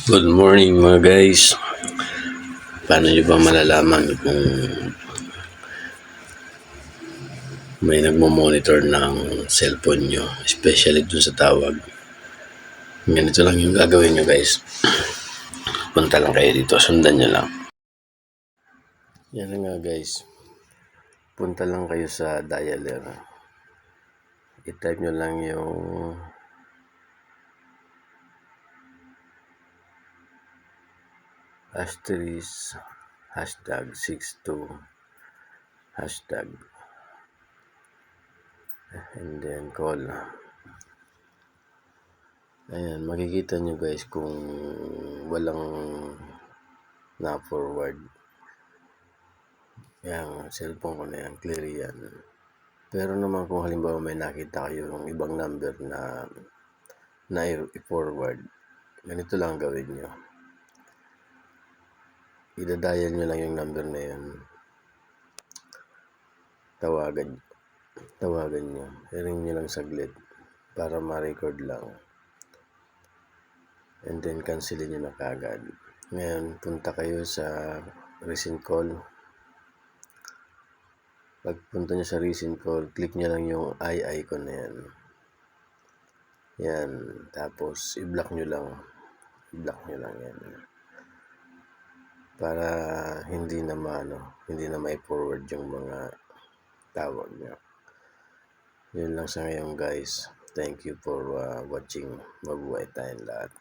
Good morning mga guys. Paano nyo ba malalaman kung may nagmo-monitor ng cellphone nyo, especially dun sa tawag? Ganito lang yung gagawin nyo guys. Punta lang kayo dito, sundan nyo lang. Yan na nga guys. Punta lang kayo sa dialer. I-type nyo lang yung asterisk #62 hashtag and then call. Ayan, makikita nyo guys kung walang na-forward. Yung cellphone ko na yan, clear yan. Pero naman kung halimbawa may nakita kayo yung ibang number na i-forward, ganito lang gawin nyo. Idadial nyo lang yung number na yun. Tawagan nyo. I-ring nyo lang saglit para ma-record lang. And then cancelin nyo na kagad. Ngayon, punta kayo sa recent call. Pagpunta nyo sa recent call, click nyo lang yung eye icon na yan. Yan. Tapos, i-block nyo lang. I-block nyo lang yan. Para hindi na mai-forward yung mga tawag nyo. Yun lang sa ngayon guys. Thank you for watching. Mabuhay tayong lahat.